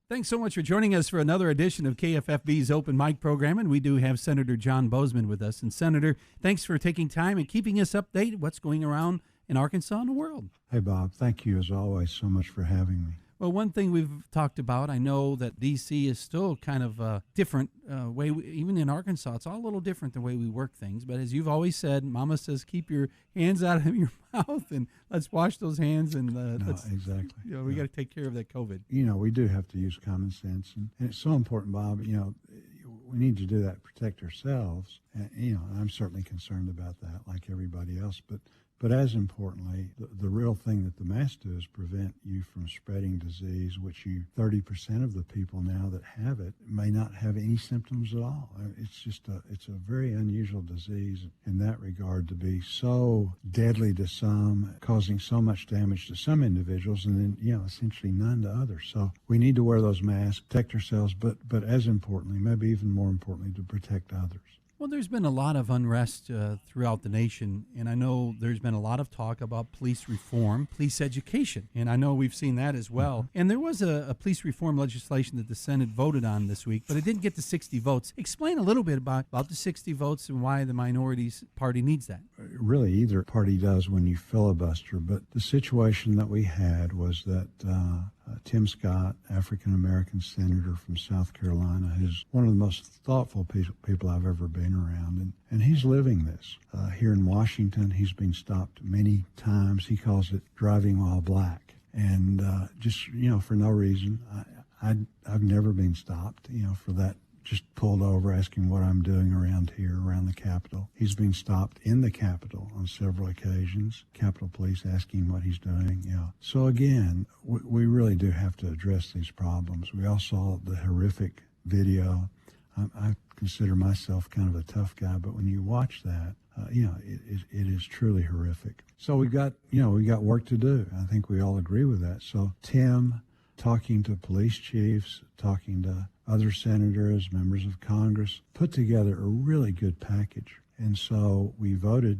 Thanks so much for joining us for another edition of KFFB's Open Mic program. And we do have Senator John Boozman with us. And Senator, thanks for taking time and keeping us updated what's going around in Arkansas and the world. Hey, Bob. Thank you, as always, so much for having me. Well, one thing we've talked about, I know that D.C. is still kind of a different way, even in Arkansas, it's all a little different the way we work things. But as you've always said, Mama says, keep your hands out of your mouth and let's wash those hands. And exactly. We got to take care of that COVID. We do have to use common sense. And it's so important, Bob, we need to do that to protect ourselves. And, I'm certainly concerned about that, like everybody else. But as importantly, the real thing that the masks do is prevent you from spreading disease, which 30% of the people now that have it may not have any symptoms at all. It's a very unusual disease in that regard, to be so deadly to some, causing so much damage to some individuals, and then, essentially none to others. So we need to wear those masks, protect ourselves, but as importantly, maybe even more importantly, to protect others. Well, there's been a lot of unrest throughout the nation, and I know there's been a lot of talk about police reform, police education, and I know we've seen that as well. Mm-hmm. And there was a police reform legislation that the Senate voted on this week, but it didn't get the 60 votes. Explain a little bit about the 60 votes and why the minorities party needs that. Really, either party does when you filibuster, but the situation that we had was that Tim Scott, African-American senator from South Carolina, is one of the most thoughtful people I've ever been around. And he's living this. Here in Washington, he's been stopped many times. He calls it driving while black. And just, for no reason. I've never been stopped, for that. Just pulled over asking what I'm doing around here, around the Capitol. He's been stopped in the Capitol on several occasions. Capitol Police asking what he's doing. So again, we really do have to address these problems. We all saw the horrific video. I consider myself kind of a tough guy, but when you watch that, it is truly horrific. So we got work to do. I think we all agree with that. So Tim, talking to police chiefs, talking to other senators, members of Congress, put together a really good package. And so we voted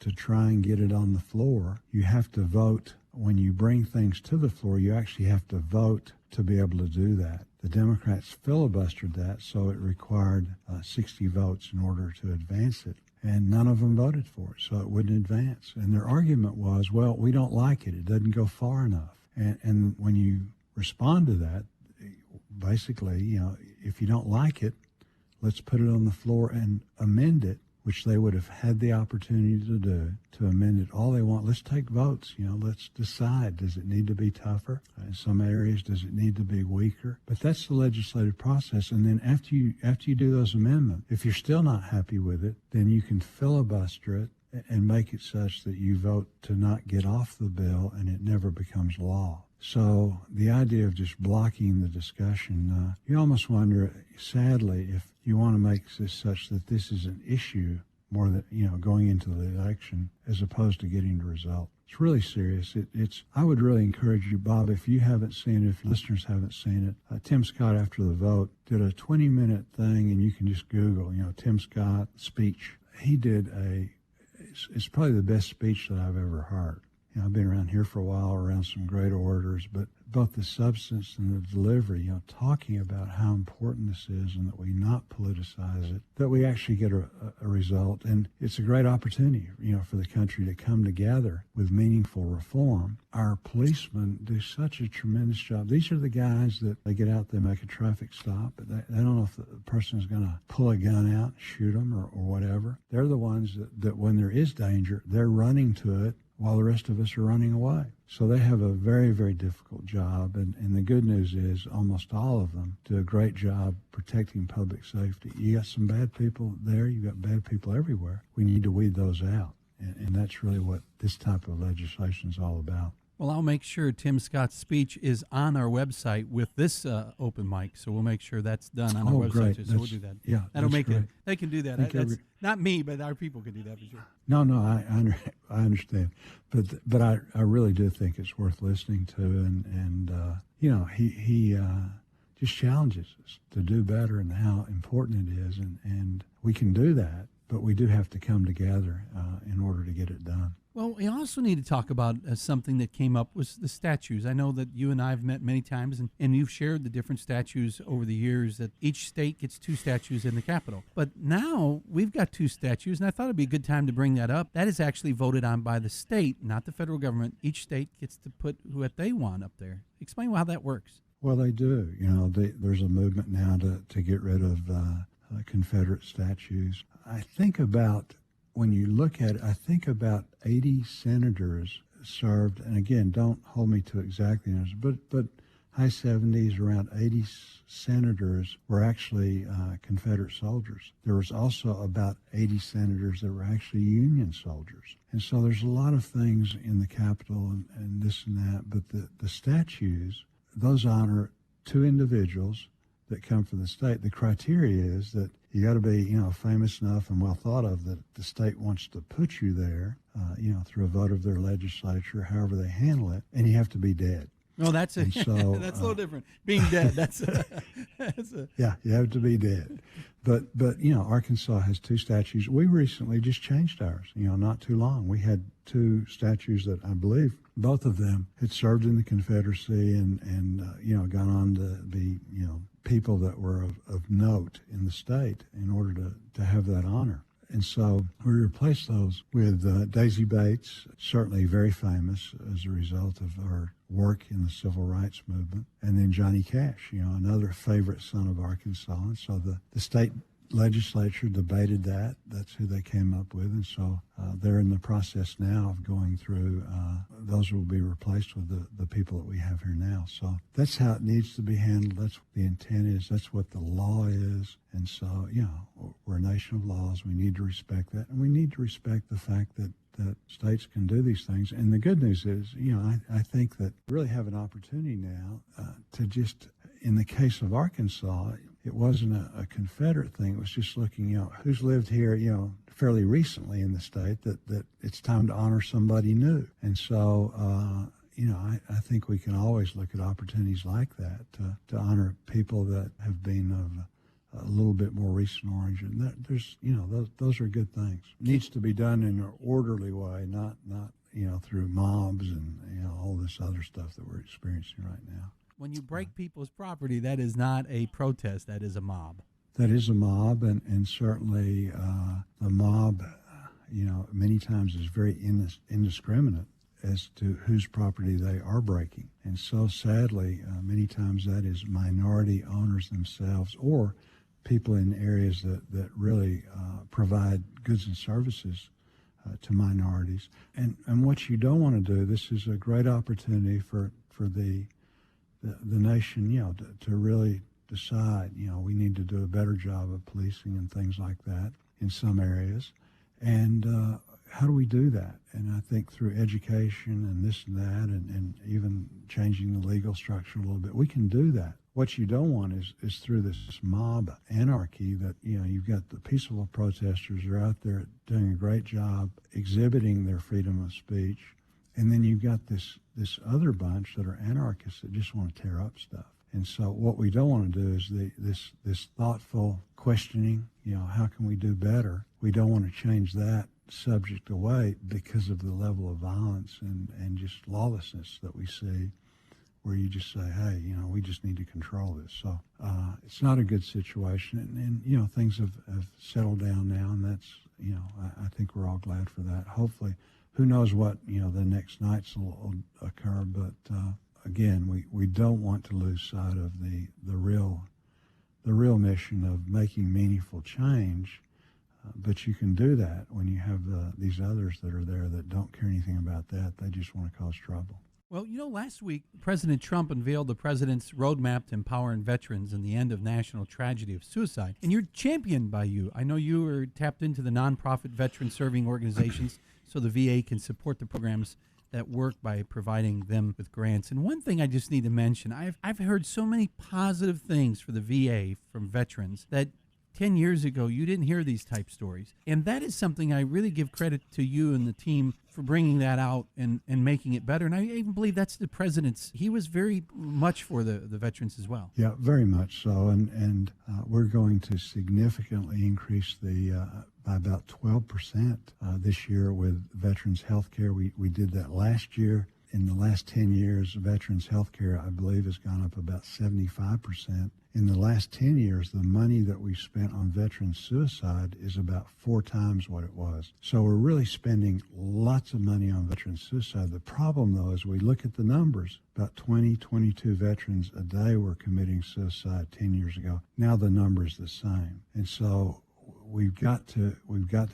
to try and get it on the floor. You have to vote. When you bring things to the floor, you actually have to vote to be able to do that. The Democrats filibustered that, so it required 60 votes in order to advance it. And none of them voted for it, so it wouldn't advance. And their argument was, well, we don't like it. It doesn't go far enough. And when you respond to that, basically, if you don't like it, let's put it on the floor and amend it, which they would have had the opportunity to do, to amend it all they want. Let's take votes. Let's decide. Does it need to be tougher? In some areas, does it need to be weaker? But that's the legislative process. And then after you do those amendments, if you're still not happy with it, then you can filibuster it and make it such that you vote to not get off the bill and it never becomes law. So the idea of just blocking the discussion, you almost wonder, sadly, if you want to make this such that this is an issue more than, going into the election as opposed to getting the result. It's really serious. I would really encourage you, Bob, if you haven't seen it, if listeners haven't seen it, Tim Scott, after the vote, did a 20-minute thing, and you can just Google, Tim Scott speech. He did it's probably the best speech that I've ever heard. I've been around here for a while, around some great orators, but both the substance and the delivery, talking about how important this is and that we not politicize it, that we actually get a result. And it's a great opportunity, for the country to come together with meaningful reform. Our policemen do such a tremendous job. These are the guys that they get out, they make a traffic stop, but they don't know if the person is going to pull a gun out, shoot them or whatever. They're the ones that when there is danger, they're running to it, while the rest of us are running away. So they have a very, very difficult job, and the good news is almost all of them do a great job protecting public safety. You got some bad people there, you got bad people everywhere. We need to weed those out, and that's really what this type of legislation is all about. Well, I'll make sure Tim Scott's speech is on our website with this open mic, so we'll make sure that's done on our website. Great. Too, so we'll do that. Yeah, that'll make great. it. They can do that. That's not me, but our people can do that for sure. No, I understand, but I really do think it's worth listening to, and he just challenges us to do better and how important it is, and we can do that. but we do have to come together in order to get it done. Well, we also need to talk about something that came up was the statues. I know that you and I have met many times, and you've shared the different statues over the years, that each state gets 2 statues in the Capitol. But now we've got 2 statues, and I thought it'd be a good time to bring that up. That is actually voted on by the state, not the federal government. Each state gets to put what they want up there. Explain how that works. Well, they do. There's a movement now to get rid of Confederate statues. I think when you look at it, I think about 80 senators served, and again, don't hold me to exactly numbers, but high 70s, around 80 senators were actually Confederate soldiers. There was also about 80 senators that were actually Union soldiers. And so there's a lot of things in the Capitol and this and that, but the statues, those honor 2 individuals that come from the state. The criteria is that you got to be, famous enough and well thought of that the state wants to put you there, through a vote of their legislature, however they handle it, and you have to be dead. Oh, that's a so, that's a little different. Being dead, that's yeah, you have to be dead. But Arkansas has 2 statues. We recently just changed ours. Not too long. We had 2 statues that I believe both of them had served in the Confederacy and gone on to be people that were of note in the state in order to have that honor. And so we replaced those with Daisy Bates, certainly very famous as a result of her work in the civil rights movement, and then Johnny Cash, another favorite son of Arkansas. And so the state legislature debated that. That's who they came up with. And so they're in the process now of going through. Those will be replaced with the people that we have here now. So that's how it needs to be handled. That's what the intent is. That's what the law is. And so, we're a nation of laws. We need to respect that. And we need to respect the fact that states can do these things. And the good news is, I think that we really have an opportunity now to just, in the case of Arkansas, it wasn't a Confederate thing. It was just looking, who's lived here, fairly recently in the state, that it's time to honor somebody new. And so, I think we can always look at opportunities like that to honor people that have been of a little bit more recent origin. There's, those are good things. It needs to be done in an orderly way, not through mobs and all this other stuff that we're experiencing right now. When you break people's property, that is not a protest, that is a mob. That is a mob, and certainly the mob, many times is very indiscriminate as to whose property they are breaking. And so sadly, many times that is minority owners themselves or people in areas that really provide goods and services to minorities. And what you don't want to do, this is a great opportunity for the nation, to really decide, we need to do a better job of policing and things like that in some areas. And how do we do that? And I think through education and this and that and even changing the legal structure a little bit, we can do that. What you don't want is through this mob anarchy that, you've got the peaceful protesters are out there doing a great job exhibiting their freedom of speech. And then you've got this other bunch that are anarchists that just want to tear up stuff. And so what we don't want to do is this thoughtful questioning, how can we do better? We don't want to change that subject away because of the level of violence and just lawlessness that we see, where you just say, hey, we just need to control this. So it's not a good situation. And things have settled down now, and that's, I think we're all glad for that. Hopefully, who knows what, the next nights will occur. But again, we don't want to lose sight of the real mission of making meaningful change. But you can do that when you have these others that are there that don't care anything about that. They just want to cause trouble. Well, last week, President Trump unveiled the president's roadmap to empowering veterans and the end of national tragedy of suicide. And you're championed by you. I know you are tapped into the nonprofit veteran-serving organizations so the VA can support the programs that work by providing them with grants. And one thing I just need to mention, I've heard so many positive things for the VA from veterans that 10 years ago, you didn't hear these type stories. And that is something I really give credit to you and the team for bringing that out and making it better. And I even believe that's the president's. He was very much for the veterans as well. Yeah, very much so. And we're going to significantly increase the by about 12% this year with veterans health care. We did that last year. In the last 10 years, veterans health care, I believe, has gone up about 75%. In the last 10 years, the money that we've spent on veteran suicide is about 4 times what it was. So we're really spending lots of money on veteran suicide. The problem, though, is we look at the numbers. About 22 veterans a day were committing suicide 10 years ago. Now the number is the same. And so we've got to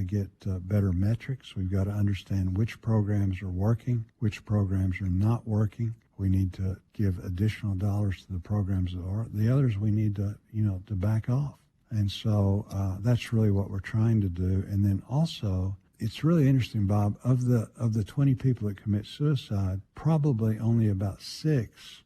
get better metrics. We've got to understand which programs are working, which programs are not working. We need to give additional dollars to the programs that are. The others we need to back off. And so that's really what we're trying to do. And then also, it's really interesting, Bob, of the 20 people that commit suicide, probably only about 6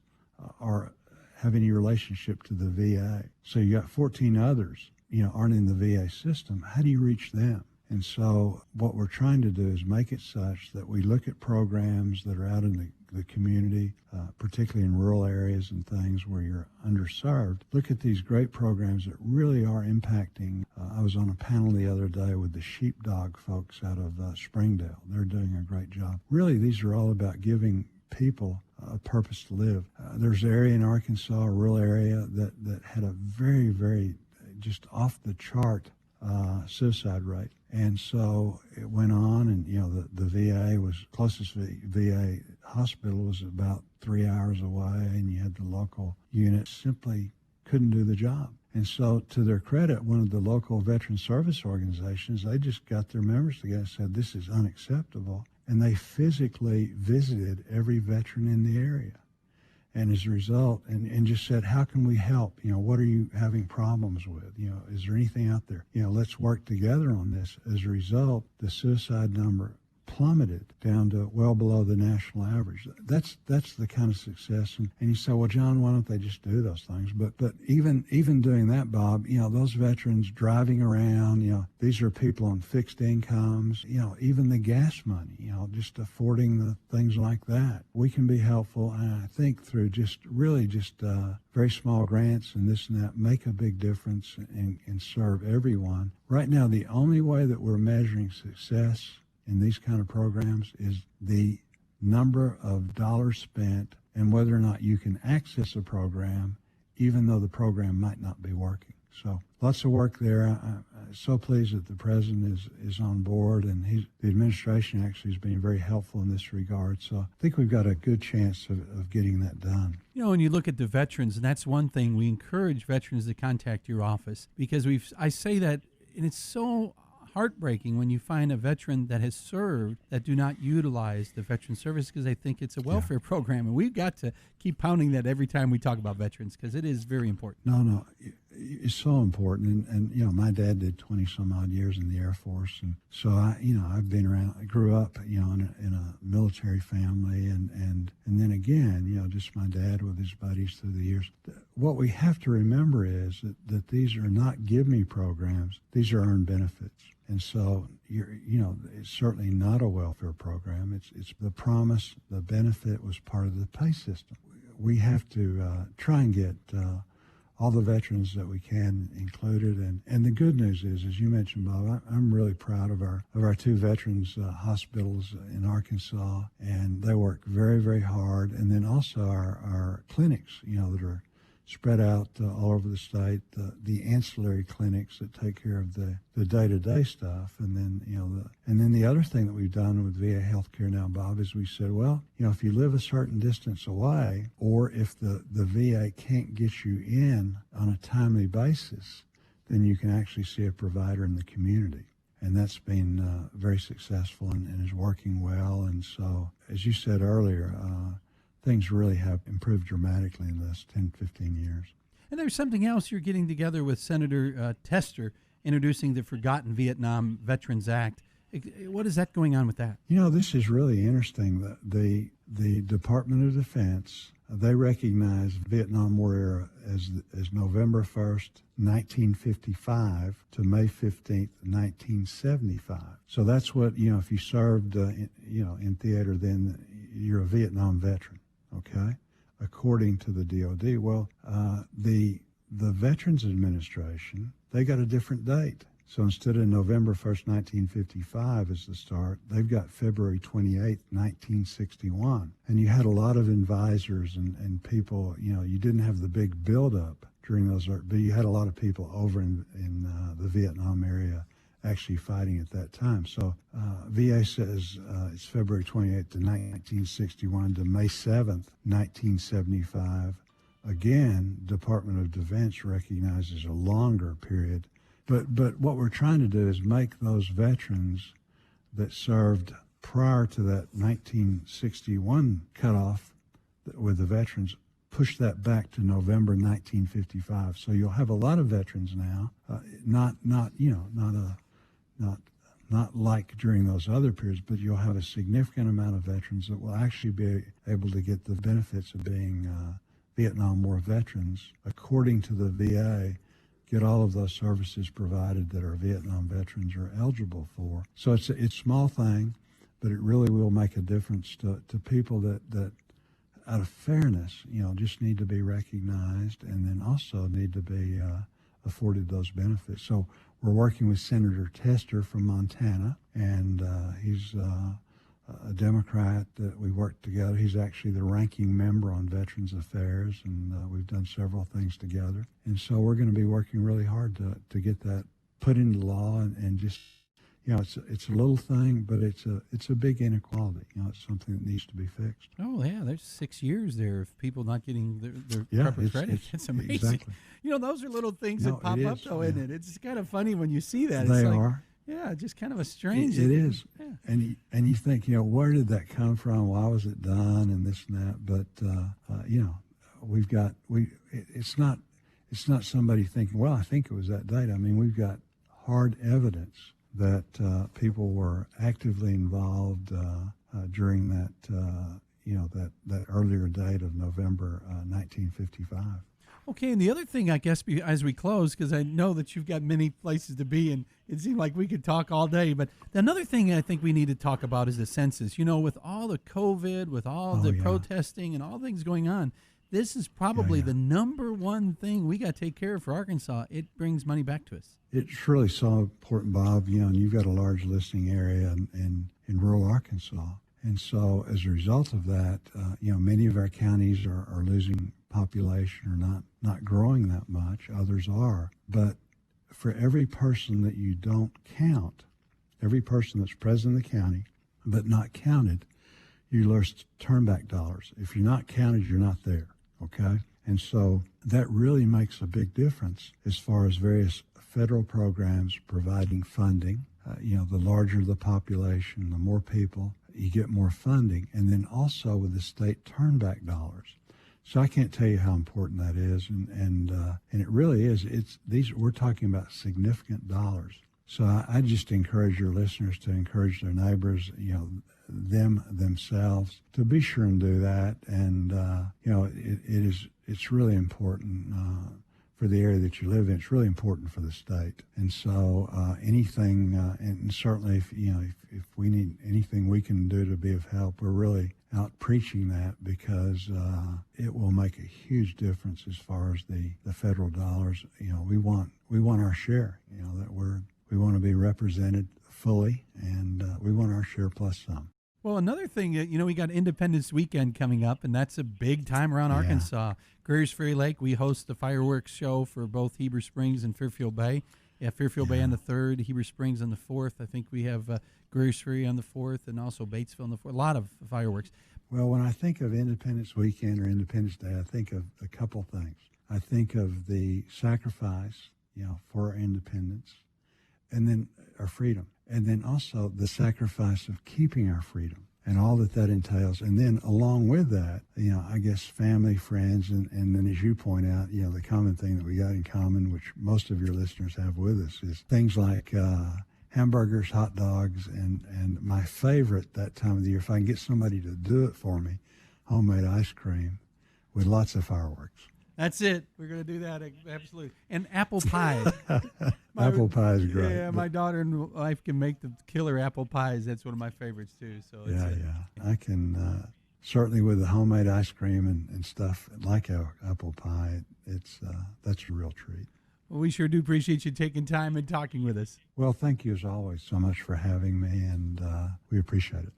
have any relationship to the VA. So you got 14 others, aren't in the VA system. How do you reach them? And so what we're trying to do is make it such that we look at programs that are out in the community, particularly in rural areas and things where you're underserved. Look at these great programs that really are impacting. I was on a panel the other day with the sheepdog folks out of Springdale. They're doing a great job. Really, these are all about giving people a purpose to live. There's an area in Arkansas, a rural area, that had a very, very just off the chart suicide rate. And so it went on, and the VA was closest VA hospital was about 3 hours away, and you had the local unit simply couldn't do the job. And so, to their credit, one of the local veteran service organizations, they just got their members together and said, this is unacceptable. And they physically visited every veteran in the area. And as a result, and just said, how can we help? What are you having problems with? Is there anything out there? Let's work together on this. As a result, the suicide number plummeted down to well below the national average. That's the kind of success. And you say, well, John, why don't they just do those things? But even doing that, Bob, those veterans driving around, these are people on fixed incomes, even the gas money, just affording the things like that. We can be helpful, and I think through just very small grants and this and that, make a big difference and serve everyone. Right now, the only way that we're measuring success in these kind of programs is the number of dollars spent and whether or not you can access a program even though the program might not be working. So lots of work there. I'm so pleased that the president is on board, and the administration actually has been very helpful in this regard. So I think we've got a good chance of getting that done. When you look at the veterans, and that's one thing, we encourage veterans to contact your office because I say that, and it's so heartbreaking when you find a veteran that has served that do not utilize the veteran service because they think it's a welfare program. And we've got to keep pounding that every time we talk about veterans because it is very important. No, it's so important. And my dad did 20 some odd years in the Air Force. And so I've been around, I grew up, in a military family and then again, just my dad with his buddies through the years. What we have to remember is that these are not give me programs. These are earned benefits. And so, it's certainly not a welfare program. It's the promise, the benefit was part of the pay system. We have to try and get all the veterans that we can included. And the good news is, as you mentioned, Bob, I'm really proud of our 2 veterans hospitals in Arkansas, and they work very, very hard. And then also our clinics, that are spread out all over the state, the ancillary clinics that take care of the day-to-day stuff. And then the other thing that we've done with VA healthcare now, Bob, is we said, well, if you live a certain distance away, or if the VA can't get you in on a timely basis, then you can actually see a provider in the community. And that's been very successful and is working well. And so, as you said earlier, things really have improved dramatically in the last 10, 15 years. And there's something else you're getting together with Senator Tester, introducing the Forgotten Vietnam Veterans Act. What is that going on with that? This is really interesting. The Department of Defense, they recognize Vietnam War era as November 1st, 1955 to May 15th, 1975. So that's what, if you served, in theater, then you're a Vietnam veteran. Okay, according to the DOD. Well, the Veterans Administration, they got a different date. So instead of November 1st, 1955 as the start, they've got February 28th, 1961. And you had a lot of advisors and people, you didn't have the big buildup during those, but you had a lot of people over in the Vietnam area actually fighting at that time. So VA says it's February 28th to 1961 to May 7th, 1975. Again, Department of Defense recognizes a longer period. But what we're trying to do is make those veterans that served prior to that 1961 cutoff with the veterans, push that back to November 1955. So you'll have a lot of veterans now, not like during those other periods, but you'll have a significant amount of veterans that will actually be able to get the benefits of being Vietnam War veterans, according to the VA. Get all of those services provided that our Vietnam veterans are eligible for. So it's a small thing, but it really will make a difference to people that out of fairness, just need to be recognized and then also need to be afforded those benefits. So we're working with Senator Tester from Montana, and he's a Democrat that we work together. He's actually the ranking member on Veterans Affairs, and we've done several things together. And so we're going to be working really hard to get that put into law and just, it's a little thing, but it's a big inequality. It's something that needs to be fixed. Oh, yeah, there's 6 years there of people not getting their proper credit. It's amazing. Exactly. Those are little things that pop up, though, isn't it? It's kind of funny when you see that. They are. Yeah, just kind of a strange. It is. Yeah. And you think, where did that come from? Why was it done? And this and that. But it's not somebody thinking, well, I think it was that date. I mean, we've got hard evidence that people were actively involved during that earlier date of November 1955. Okay, and the other thing, I guess, as we close, because I know that you've got many places to be, and it seemed like we could talk all day, but another thing I think we need to talk about is the census. With all the COVID, with all the protesting and all things going on, this is probably the number one thing we got to take care of for Arkansas. It brings money back to us. It's really so important, Bob, and you've got a large listening area in rural Arkansas. And so as a result of that, many of our counties are losing population or not growing that much. Others are. But for every person that you don't count, every person that's present in the county but not counted, you lose turnback dollars. If you're not counted, you're not there, okay? And so that really makes a big difference as far as various federal programs providing funding. The larger the population, the more people, you get more funding. And then also with the state turnback dollars. So I can't tell you how important that is, and it really is. We're talking about significant dollars. So I just encourage your listeners to encourage their neighbors, themselves, to be sure and do that. And it's really important for the area that you live in. It's really important for the state. And so anything, and certainly if we need anything we can do to be of help, we're really out preaching that, because it will make a huge difference as far as the federal dollars. We want our share. We want to be represented fully, and we want our share plus some. Well, another thing, we got Independence Weekend coming up, and that's a big time around Arkansas. Greers Ferry Lake, we host the fireworks show for both Heber Springs and Fairfield Bay. Yeah, Fairfield Bay on the 3rd, Heber Springs on the 4th. I think we have Greers Ferry on the 4th, and also Batesville on the 4th. A lot of fireworks. Well, when I think of Independence Weekend or Independence Day, I think of a couple things. I think of the sacrifice, for our independence, and then our freedom, and then also the sacrifice of keeping our freedom and all that entails. And then along with that, I guess family, friends, and then as you point out, the common thing that we got in common, which most of your listeners have with us, is things like hamburgers, hot dogs, and my favorite that time of the year, if I can get somebody to do it for me, homemade ice cream with lots of fireworks. That's it. We're going to do that. Absolutely. And apple pie. Apple pie is great. Yeah, my daughter and wife can make the killer apple pies. That's one of my favorites, too. So I can, certainly with the homemade ice cream and stuff like apple pie, that's a real treat. Well, we sure do appreciate you taking time and talking with us. Well, thank you as always so much for having me, and we appreciate it.